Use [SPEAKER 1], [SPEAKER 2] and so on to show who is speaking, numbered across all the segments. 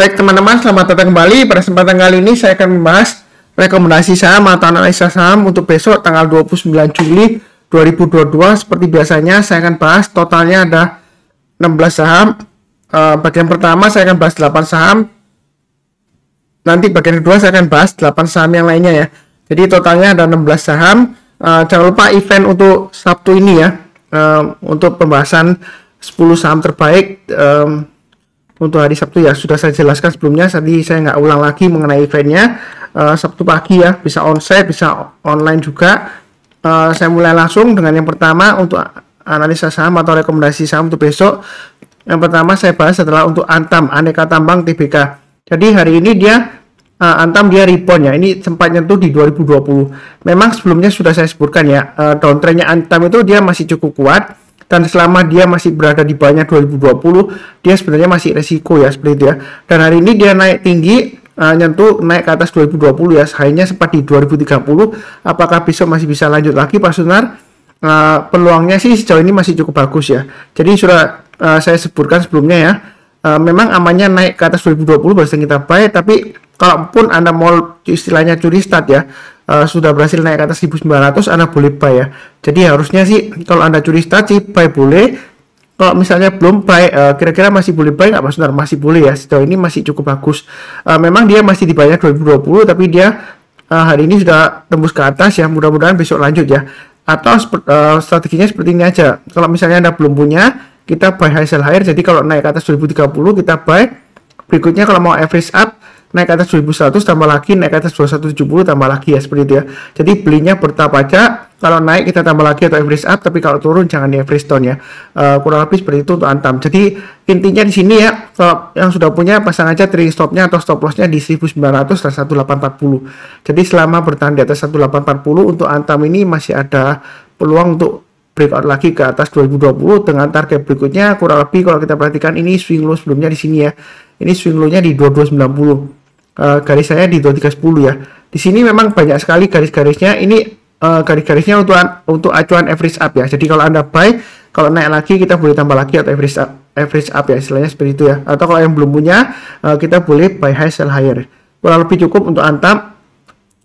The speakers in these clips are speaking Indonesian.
[SPEAKER 1] Baik teman-teman, selamat datang kembali. Pada kesempatan kali ini saya akan membahas rekomendasi saham atau analisa saham untuk besok tanggal 29 Juli 2022. Seperti biasanya saya akan bahas totalnya ada 16 saham. Bagian pertama saya akan bahas 8 saham. Nanti bagian kedua saya akan bahas 8 saham yang lainnya ya. Jadi totalnya ada 16 saham. Jangan lupa event untuk Sabtu ini ya. Untuk pembahasan 10 saham terbaik untuk hari Sabtu ya, sudah saya jelaskan sebelumnya, tadi saya nggak ulang lagi mengenai eventnya. Sabtu pagi ya, bisa onsite, bisa online juga. Saya mulai langsung dengan yang pertama untuk analisa saham atau rekomendasi saham untuk besok. Yang pertama saya bahas adalah untuk Antam, Aneka Tambang Tbk. Jadi hari ini dia Antam dia rebound ya, ini sempat nyentuh di 2020. Memang sebelumnya sudah saya sebutkan ya, downtrendnya Antam itu dia masih cukup kuat. Dan selama dia masih berada di bawahnya 2020, dia sebenarnya masih resiko ya, seperti itu ya. Dan hari ini dia naik tinggi, nyentuh naik ke atas 2020 ya, hanya sempat di 2030. Apakah besok masih bisa lanjut lagi Pak Sunar? Peluangnya sih sejauh ini masih cukup bagus ya. Jadi sudah saya sebutkan sebelumnya ya, memang amannya naik ke atas 2020 baru kita buy, tapi kalaupun Anda mau istilahnya curi start ya, sudah berhasil naik ke atas 1900, Anda boleh buy ya. Jadi harusnya sih kalau Anda curi start sih buy boleh. Kalau misalnya belum buy, kira-kira masih boleh buy nggak Mas Sunar? Masih boleh ya, sejauh ini masih cukup bagus. Memang dia masih di bawahnya 2020, tapi dia hari ini sudah tembus ke atas ya, mudah-mudahan besok lanjut ya. Atau strateginya seperti ini aja, kalau misalnya Anda belum punya, kita buy high sell higher. Jadi kalau naik ke atas 2030 kita buy, berikutnya kalau mau average up naik ke atas 2100 tambah lagi, naik ke atas 2170 tambah lagi ya, seperti itu ya. Jadi belinya bertahap aja, kalau naik kita tambah lagi atau average up, tapi kalau turun jangan di average down ya. Kurang lebih seperti itu untuk Antam. Jadi intinya di sini ya, kalau yang sudah punya pasang aja trading stopnya atau stop lossnya di 1900 dan 1840. Jadi selama bertahan di atas 1840 untuk Antam ini masih ada peluang untuk breakout lagi ke atas 2020 dengan target berikutnya kurang lebih kalau kita perhatikan ini swing low sebelumnya di sini ya. Ini swing low-nya di 2290. Garis saya di 2310 ya. Di sini memang banyak sekali garis-garisnya. Ini garis-garisnya untuk acuan average up ya. Jadi kalau Anda buy, kalau naik lagi kita boleh tambah lagi atau average up ya, istilahnya seperti itu ya. Atau kalau yang belum punya, kita boleh buy high sell higher. Kurang lebih cukup untuk Antam.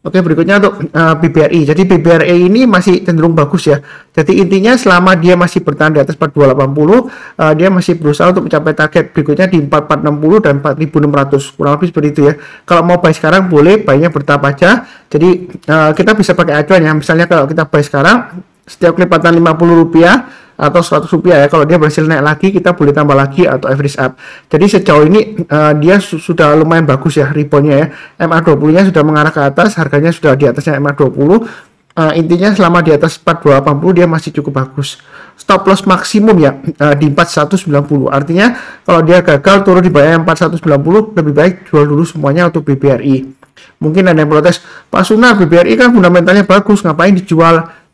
[SPEAKER 1] Oke, berikutnya untuk BBRI. Jadi BBRI ini masih cenderung bagus ya. Jadi intinya selama dia masih bertahan di atas 4280, dia masih berusaha untuk mencapai target berikutnya di 4460 dan 4600. Kurang lebih seperti itu ya. Kalau mau buy sekarang boleh, buy-nya bertahap aja. Jadi kita bisa pakai acuan ya. Misalnya kalau kita buy sekarang, setiap kelipatan Rp50 atau Rp100 ya, kalau dia berhasil naik lagi kita boleh tambah lagi atau average up. Jadi sejauh ini dia sudah lumayan bagus ya reboundnya ya. MA20 nya sudah mengarah ke atas, harganya sudah di atasnya MA20. Intinya selama di atas 4280 dia masih cukup bagus. Stop loss maksimum ya di 4190. Artinya kalau dia gagal turun di bawah 4190, lebih baik jual dulu semuanya untuk BBRI. Mungkin ada yang protes, Pak Sunar, BBRI kan fundamentalnya bagus, ngapain dijual?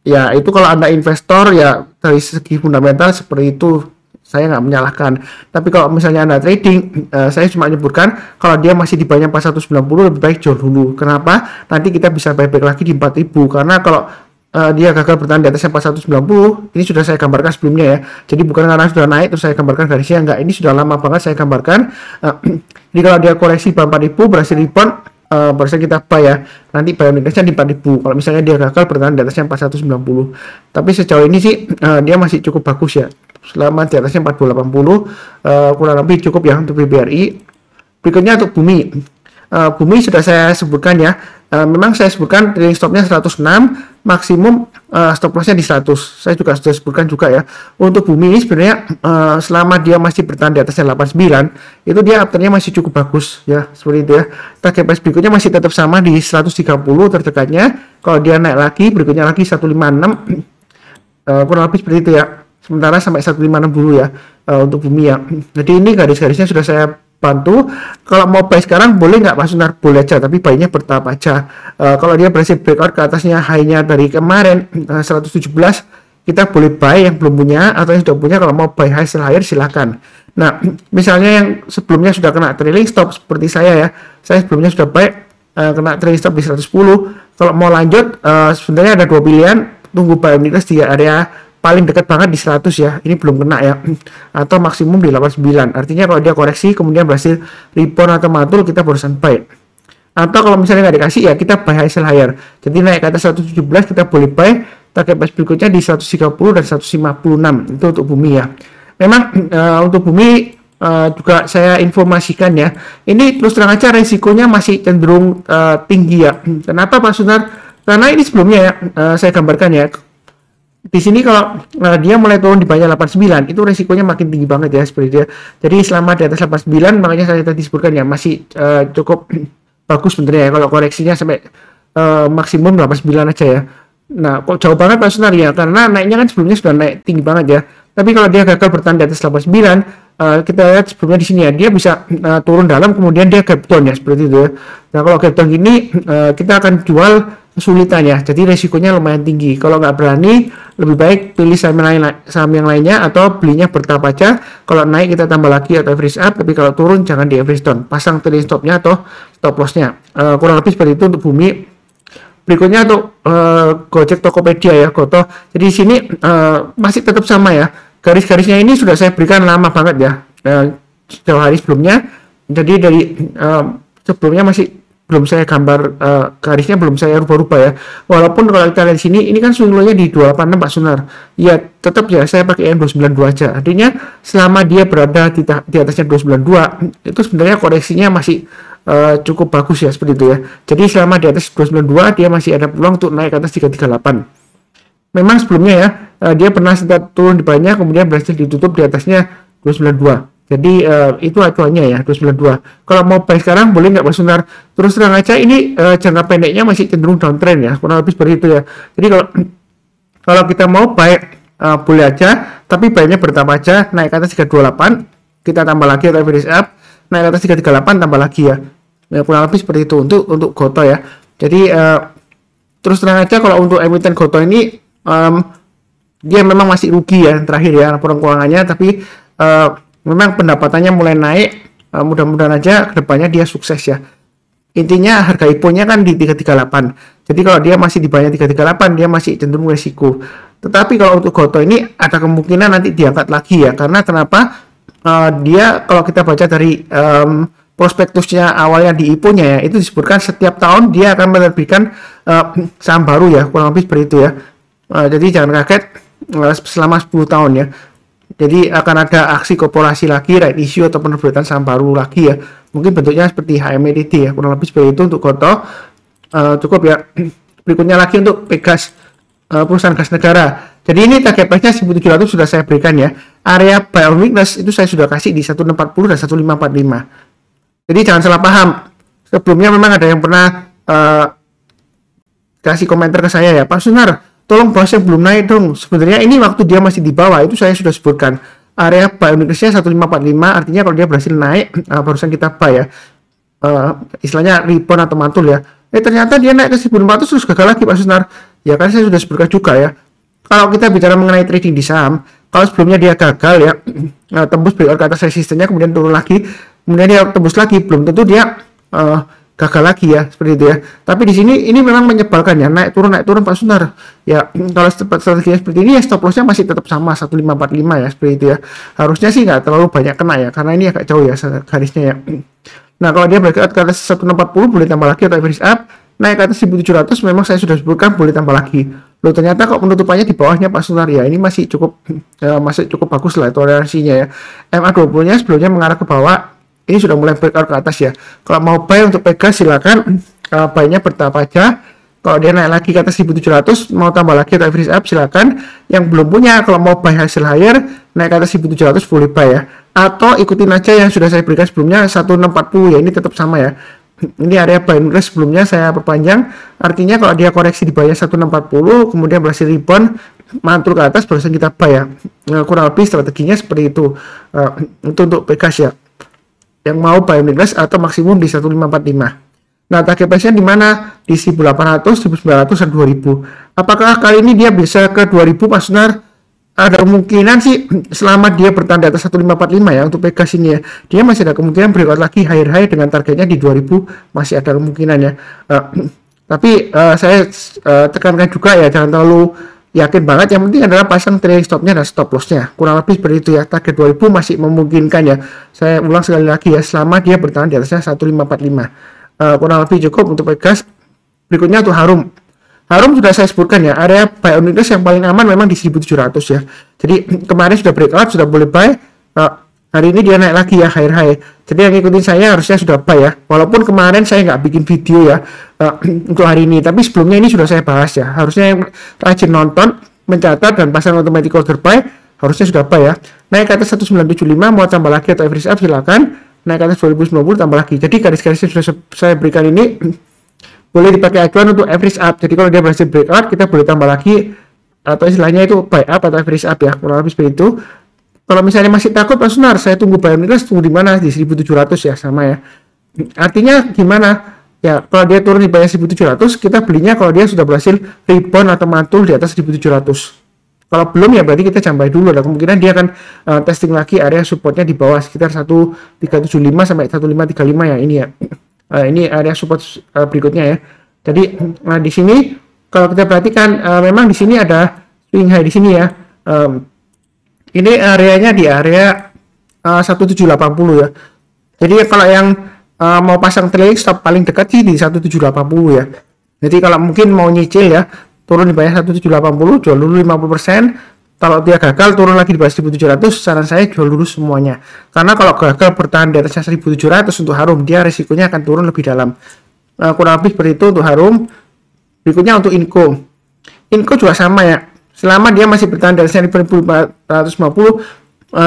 [SPEAKER 1] Ya itu kalau Anda investor ya dari segi fundamental seperti itu saya nggak menyalahkan. Tapi kalau misalnya Anda trading, saya cuma menyebutkan kalau dia masih di bawahnya 4190 lebih baik jual dulu. Kenapa? Nanti kita bisa buyback lagi di 4000. Karena kalau dia gagal bertahan di atasnya 4190, ini sudah saya gambarkan sebelumnya ya. Jadi bukan karena sudah naik terus saya gambarkan garisnya, enggak, ini sudah lama banget saya gambarkan. Jadi kalau dia koreksi 4000 berhasil rebound, barusan kita buy ya, nanti buy indexnya di 4000. Kalau misalnya dia gagal bertahan di atasnya 4190, tapi sejauh ini sih dia masih cukup bagus ya, selama di atasnya 4080 kurang lebih cukup ya untuk BBRI. Berikutnya untuk Bumi. Bumi sudah saya sebutkan ya, memang saya sebutkan trading stopnya 106, maksimum stop lossnya di 100. Saya juga sudah sebutkan juga ya. Untuk Bumi ini sebenarnya selama dia masih bertahan di atasnya 89, itu dia uptrendnya masih cukup bagus ya, seperti itu ya. Target price berikutnya masih tetap sama di 130 terdekatnya. Kalau dia naik lagi berikutnya lagi 156, kurang lebih seperti itu ya. Sementara sampai 156 dulu ya untuk Bumi ya. Jadi ini garis-garisnya sudah saya bantu. Kalau mau buy sekarang boleh nggak Pak Sunar? Boleh aja, tapi buy-nya bertahap aja. Kalau dia berhasil breakout ke atasnya high-nya dari kemarin 117, kita boleh buy yang belum punya, atau yang sudah punya kalau mau buy high sell higher silakan. Nah, misalnya yang sebelumnya sudah kena trailing stop seperti saya ya, saya sebelumnya sudah buy kena trailing stop di 110. Kalau mau lanjut sebenarnya ada dua pilihan, tunggu buy di area paling dekat banget di 100 ya, ini belum kena ya, atau maksimum di 89. Artinya kalau dia koreksi kemudian berhasil rebound atau mantul, kita barusan buy. Atau kalau misalnya nggak dikasih ya kita buy high sell higher, jadi naik ke atas 117 kita boleh buy, target price berikutnya di 130 dan 156. Itu untuk bumi ya. Memang untuk bumi juga saya informasikan ya, ini terus terang aja resikonya masih cenderung tinggi ya. Kenapa Pak Sunar? Karena ini sebelumnya ya, saya gambarkan ya, di sini kalau dia mulai turun di banyak 89 itu resikonya makin tinggi banget ya seperti dia. Jadi selama di atas 89 makanya saya tadi sebutkan ya masih cukup bagus sebenarnya ya kalau koreksinya sampai maksimum 89 aja ya. Nah, kok jauh banget Pak Sunar ya, karena naiknya kan sebelumnya sudah naik tinggi banget ya. Tapi kalau dia gagal bertahan di atas 89, kita lihat sebelumnya di sini ya, dia bisa turun dalam kemudian dia gap down ya seperti itu ya. Nah, kalau gap down gini kita akan jual kesulitan ya, jadi resikonya lumayan tinggi. Kalau nggak berani, lebih baik pilih saham yang lainnya atau belinya bertahap aja. Kalau naik kita tambah lagi atau average up, tapi kalau turun jangan di average down. Pasang trailing stopnya atau stop lossnya. Kurang lebih seperti itu untuk bumi. Berikutnya untuk Gojek Tokopedia ya, Gotoh. Jadi di sini masih tetap sama ya. Garis-garisnya ini sudah saya berikan lama banget ya, jauh hari sebelumnya. Jadi dari sebelumnya masih belum saya gambar garisnya, belum saya rubah-rubah ya. Walaupun kalau kita lihat di sini, ini kan swing low-nya di 286 Pak Sunar. Ya tetap ya saya pakai yang 292 aja. Artinya selama dia berada di atasnya 292, itu sebenarnya koreksinya masih cukup bagus ya seperti itu ya. Jadi selama di atas 292 dia masih ada peluang untuk naik ke atas 338. Memang sebelumnya ya dia pernah sempat turun di banyak kemudian berhasil ditutup di atasnya 292. Jadi itu acuannya ya 292. Kalau mau buy sekarang boleh nggak Pak Sunar? Terus terang aja ini jangka pendeknya masih cenderung downtrend ya, kurang lebih seperti itu ya. Jadi kalau kita mau buy boleh aja, tapi buy-nya bertambah aja, naik ke atas 328 kita tambah lagi atau average up, naik ke atas 338 tambah lagi ya. Ya kurang lebih seperti itu untuk Gotoh ya. Jadi terus terang aja kalau untuk emiten Gotoh ini dia memang masih rugi ya terakhir ya laporan keuangannya, tapi memang pendapatannya mulai naik, mudah-mudahan aja kedepannya dia sukses ya. Intinya harga IPO-nya kan di 338, jadi kalau dia masih di bawah 338 dia masih cenderung resiko. Tetapi kalau untuk Gotoh ini ada kemungkinan nanti diangkat lagi ya, karena kenapa? Dia kalau kita baca dari prospektusnya awalnya di IPO-nya ya, itu disebutkan setiap tahun dia akan menerbitkan saham baru ya, kurang lebih seperti itu ya. Jadi jangan kaget selama 10 tahun ya. Jadi akan ada aksi korporasi lagi, right issue atau penerbitan saham baru lagi ya. Mungkin bentuknya seperti HMEDT ya, kurang lebih seperti itu untuk Gotoh. Cukup ya. Berikutnya lagi untuk Pegas, perusahaan gas negara. Jadi ini target price-nya 1.700 sudah saya berikan ya. Area buy on weakness itu saya sudah kasih di 1640 dan 1545. Jadi jangan salah paham. Sebelumnya memang ada yang pernah kasih komentar ke saya ya, Pak Sunar, tolong bahas yang belum naik dong. Sebenarnya ini waktu dia masih di bawah itu saya sudah sebutkan area buy weakness-nya 1545, artinya kalau dia berhasil naik barusan kita buy ya, istilahnya rebound atau mantul ya. Ternyata dia naik ke 1400 terus gagal lagi Pak Sunar ya, kan saya sudah sebutkan juga ya. Kalau kita bicara mengenai trading di saham, kalau sebelumnya dia gagal ya, tembus breakout ke atas resistennya kemudian turun lagi, kemudian dia tembus lagi, belum tentu dia gagal lagi ya seperti itu ya. Tapi di sini ini memang menyebalkan ya, naik turun Pak Sunar ya. Kalau strateginya seperti ini ya, stop lossnya masih tetap sama 1545 ya seperti itu ya. Harusnya sih nggak terlalu banyak kena ya, karena ini agak jauh ya garisnya ya. Nah kalau dia breakout ke atas 1640 boleh tambah lagi atau average up, naik ke atas 1700 memang saya sudah sebutkan boleh tambah lagi. Loh ternyata kok penutupannya di bawahnya Pak Sunar ya, ini masih cukup bagus lah toleransinya ya. MA20 nya sebelumnya mengarah ke bawah, ini sudah mulai breakout ke atas ya. Kalau mau buy untuk Pegas silakan, buy-nya bertahap aja. Kalau dia naik lagi ke atas 1700 mau tambah lagi atau average up silakan. Yang belum punya kalau mau buy hasil higher naik ke atas 1700 boleh buy ya. Atau ikutin aja yang sudah saya berikan sebelumnya 1640 ya, ini tetap sama ya. Ini area buy and rest sebelumnya saya perpanjang, artinya kalau dia koreksi di bawah 1640 kemudian berhasil rebound mantul ke atas barusan kita buy ya. Kurang lebih strateginya seperti itu untuk Pegas ya, yang mau buy and rest atau maksimum di 1545. Nah target price-nya di mana? Di 1800, 1900 dan 2000. Apakah kali ini dia bisa ke 2000 Pak Sunar? Ada kemungkinan sih selama dia bertahan di atas 1545 ya untuk Pegas ini ya. Dia masih ada kemungkinan breakout lagi higher dengan targetnya di 2000, masih ada kemungkinan ya. Tapi saya tekankan juga ya, jangan terlalu yakin banget. Yang penting adalah pasang trailing stopnya dan stop lossnya, kurang lebih seperti itu ya. Target 2000 masih memungkinkan ya. Saya ulang sekali lagi ya, selama dia bertahan di atasnya 1545, kurang lebih cukup untuk Pegas. Berikutnya untuk Harum sudah saya sebutkan ya, area buy on weakness yang paling aman memang di 1700 ya. Jadi kemarin sudah breakout, sudah boleh buy. Hari ini dia naik lagi ya, high. Jadi yang ngikutin saya harusnya sudah buy ya. Walaupun kemarin saya nggak bikin video ya untuk hari ini, tapi sebelumnya ini sudah saya bahas ya. Harusnya yang rajin nonton, mencatat dan pasang automatic order buy harusnya sudah buy ya. Naik ke atas 1975, mau tambah lagi atau average up silakan. Naik ke atas 2090 tambah lagi. Jadi garis-garisnya sudah saya berikan ini boleh dipakai acuan untuk average up. Jadi kalau dia berhasil breakout, kita boleh tambah lagi atau istilahnya itu buy up atau average up ya, kurang lebih seperti itu. Kalau misalnya masih takut Pak Sunar, saya tunggu buy on weakness, tunggu di mana, di 1700 ya, sama ya. Artinya gimana ya, kalau dia turun di bawah 1700, kita belinya kalau dia sudah berhasil rebound atau mantul di atas 1700. Kalau belum ya berarti kita jambai dulu, dan kemungkinan dia akan testing lagi area supportnya di bawah sekitar 1375 sampai 1535 ya, ini ya. Ini area support berikutnya ya. Jadi di sini kalau kita perhatikan memang di sini ada swing high di sini ya. Ini areanya di area 1780 ya. Jadi kalau yang mau pasang trailing stop paling dekat sih di 1780 ya. Jadi kalau mungkin mau nyicil ya, turun di bawah 1780, jual dulu 50%. Kalau dia gagal turun lagi di bawah 1700, saran saya jual dulu semuanya. Karena kalau gagal bertahan di atasnya 1700 untuk Harum, dia risikonya akan turun lebih dalam. Kurang lebih seperti itu untuk Harum. Berikutnya untuk Inco. Inco juga sama ya. Selama dia masih bertahan di atasnya 1450,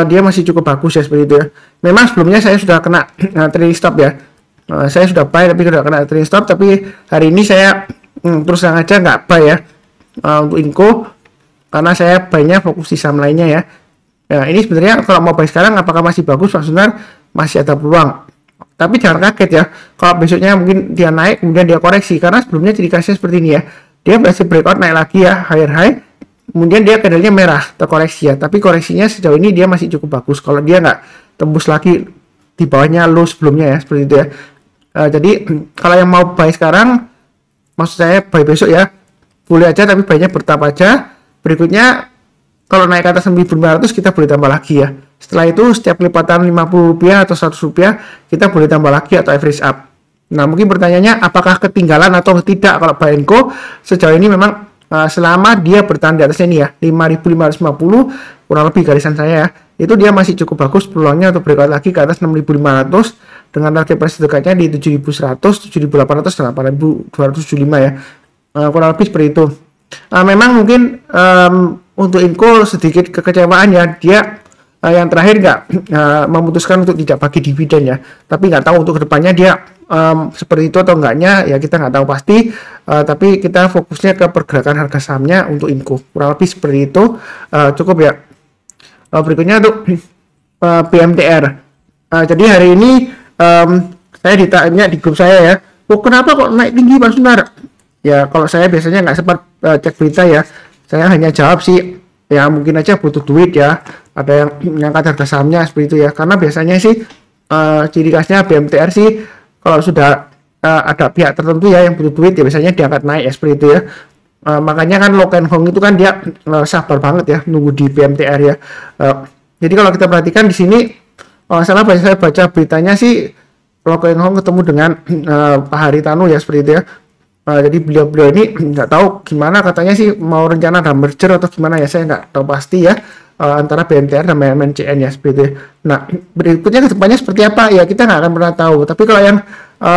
[SPEAKER 1] dia masih cukup bagus ya, seperti itu ya. Memang sebelumnya saya sudah kena trailing stop ya. Saya sudah buy tapi sudah kena trailing stop, tapi hari ini saya terus terang aja nggak buy ya untuk Inco. Karena saya buy-nya fokus di saham lainnya ya. Nah, ini sebenarnya kalau mau buy sekarang apakah masih bagus Pak Sunar? Masih ada peluang. Tapi jangan kaget ya. Kalau besoknya mungkin dia naik kemudian dia koreksi, karena sebelumnya ciri khasnya seperti ini ya. Dia berhasil breakout naik lagi ya, higher high. Kemudian dia candlenya merah, terkoreksi ya. Tapi koreksinya sejauh ini dia masih cukup bagus. Kalau dia nggak tembus lagi di bawahnya low sebelumnya ya, seperti itu ya. Jadi kalau yang mau buy sekarang, maksud saya buy besok ya, boleh aja tapi buy-nya bertahap aja. Berikutnya kalau naik ke atas 1500 kita boleh tambah lagi ya. Setelah itu setiap kelipatan Rp50 atau Rp100 kita boleh tambah lagi atau average up. Nah mungkin pertanyaannya apakah ketinggalan atau tidak kalau buy and go. Sejauh ini memang selama dia bertahan di atasnya ini ya 5550, kurang lebih garisan saya ya, itu dia masih cukup bagus peluangnya untuk breakout lagi ke atas 6500 dengan target price dekatnya di 7100, 7800 dan 8275 ya. Kurang lebih seperti itu. Memang mungkin untuk Inco sedikit kekecewaan ya, dia yang terakhir nggak memutuskan untuk tidak bagi dividen ya, tapi nggak tahu untuk kedepannya dia seperti itu atau enggaknya ya, kita nggak tahu pasti. Tapi kita fokusnya ke pergerakan harga sahamnya untuk Inco, kurang lebih seperti itu. Cukup ya. Berikutnya untuk BMTR. Jadi hari ini saya ditanya di grup saya ya, kenapa kok naik tinggi Pak Sunar? Ya kalau saya biasanya nggak sempat cek berita ya, saya hanya jawab sih ya mungkin aja butuh duit ya, ada yang ngangkat harga sahamnya seperti itu ya. Karena biasanya sih ciri khasnya BMTR sih kalau sudah ada pihak tertentu ya yang butuh duit ya biasanya diangkat naik ya, seperti itu ya. Makanya kan Lo Ken Hong itu kan dia sabar banget ya nunggu di BMTR ya. Jadi kalau kita perhatikan di sini salah saya baca beritanya sih Lo Ken Hong ketemu dengan Pak Haritanu ya, seperti itu ya. Jadi beliau ini nggak tahu gimana, katanya sih mau rencana ada merger atau gimana ya, saya nggak tahu pasti ya antara BMTR dan MNCN ya, seperti itu. Nah berikutnya kedepannya seperti apa ya kita nggak akan pernah tahu. Tapi kalau yang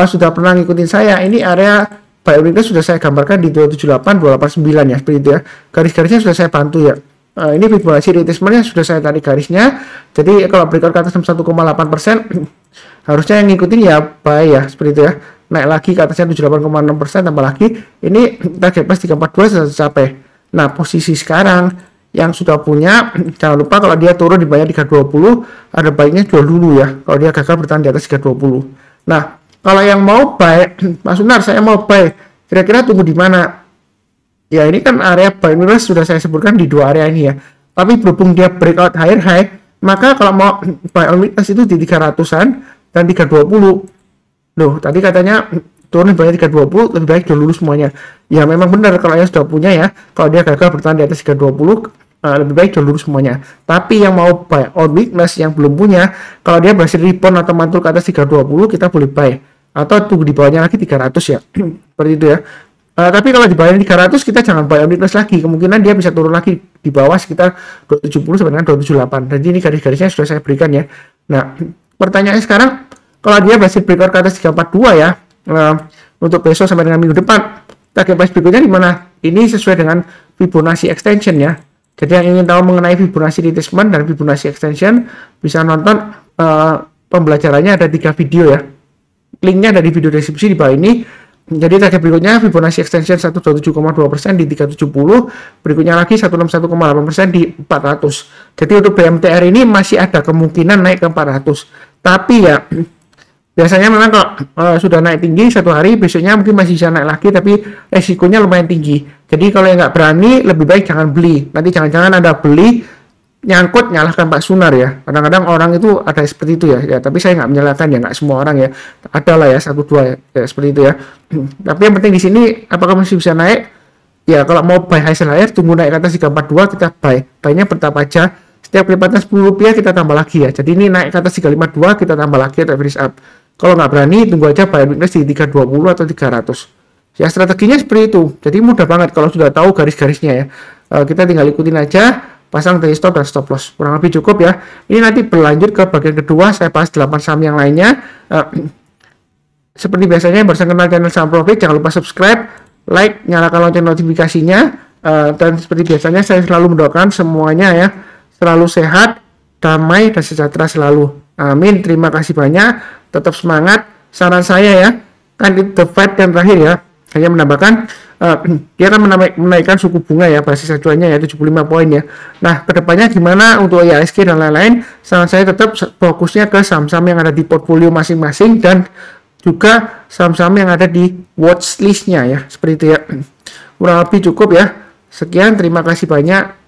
[SPEAKER 1] sudah pernah ngikutin saya, ini area buy on weakness sudah saya gambarkan di 278 289 ya, seperti itu ya. Garis-garisnya sudah saya bantu ya. Ini Fibonacci retracement-nya sudah saya tarik garisnya. Jadi kalau breakout ke atas 1,8% harusnya yang ngikutin ya buy ya, seperti itu ya. Naik lagi ke atasnya 78,6%, tambah lagi ini target price 342 sudah tercapai. Nah posisi sekarang yang sudah punya jangan lupa kalau dia turun di bawah 320 ada baiknya jual dulu ya kalau dia gagal bertahan di atas 320. Nah kalau yang mau buy Mas Sunar, saya mau buy, kira-kira tunggu di mana ya? Ini kan area buy minus sudah saya sebutkan di dua area ini ya, tapi berhubung dia breakout higher high, maka kalau mau buy on weakness itu di 300-an dan 320. Loh, tadi katanya turunin bawahnya 320, lebih baik jual dulu semuanya. Ya memang benar kalau yang sudah punya ya, kalau dia gagal bertahan di atas 320, lebih baik jual dulu semuanya. Tapi yang mau buy on weakness yang belum punya, kalau dia berhasil rebound atau mantul ke atas 320, kita boleh buy atau tunggu di bawahnya lagi 300 ya. Seperti itu ya. Tapi kalau di bawahnya 300 kita jangan buy on weakness lagi, kemungkinan dia bisa turun lagi di bawah sekitar 270 sampai dengan 278. Jadi ini garis-garisnya sudah saya berikan ya. Nah, pertanyaannya sekarang, kalau dia berhasil breakout ke atas 342 ya, untuk besok sampai dengan minggu depan, target price berikutnya di mana? Ini sesuai dengan Fibonacci extension ya. Jadi yang ingin tahu mengenai Fibonacci retracement dan Fibonacci extension bisa nonton pembelajarannya, ada 3 video ya. Linknya ada di video deskripsi di bawah ini. Jadi target berikutnya Fibonacci extension 127,2% di 370, berikutnya lagi 161,8% di 400. Jadi untuk BMTR ini masih ada kemungkinan naik ke 400. Tapi ya biasanya memang kalau sudah naik tinggi satu hari, besoknya mungkin masih bisa naik lagi, tapi resikonya lumayan tinggi. Jadi kalau yang nggak berani, lebih baik jangan beli. Nanti jangan-jangan Anda beli, nyangkut nyalahkan Pak Sunar ya. Kadang-kadang orang itu ada seperti itu ya. Tapi saya nggak menyalahkan ya, nggak semua orang ya. Ada lah ya, 1-2 ya, seperti itu ya. Tapi yang penting di sini, apakah masih bisa naik? Ya kalau mau buy high sell higher, tunggu naik ke atas 342, kita buy. Buy-nya bertahap aja. Setiap kelipatan Rp10 kita tambah lagi ya. Jadi ini naik ke atas 352, kita tambah lagi atau finish up. Kalau nggak berani, tunggu aja buy weakness di 320 atau 300. Ya strateginya seperti itu. Jadi mudah banget kalau sudah tahu garis-garisnya ya. Kita tinggal ikutin aja, pasang dari stop dan stop loss. Kurang lebih cukup ya. Ini nanti berlanjut ke bagian kedua, saya bahas 8 saham yang lainnya. Seperti biasanya, yang baru kenal channel Saham Profit, jangan lupa subscribe, like, nyalakan lonceng notifikasinya. Dan seperti biasanya, saya selalu mendoakan semuanya ya selalu sehat, damai, dan sejahtera selalu. Amin. Terima kasih banyak. Tetap semangat. Saran saya ya, kan itu the Fed yang terakhir ya, hanya menambahkan dia akan menaikkan suku bunga ya, basis acuannya ya 75 poin ya. Nah, kedepannya gimana untuk IHSG dan lain-lain, saran saya tetap fokusnya ke saham-saham yang ada di portfolio masing-masing dan juga saham-saham yang ada di watchlist-nya ya, seperti itu ya. Kurang lebih cukup ya. Sekian, terima kasih banyak.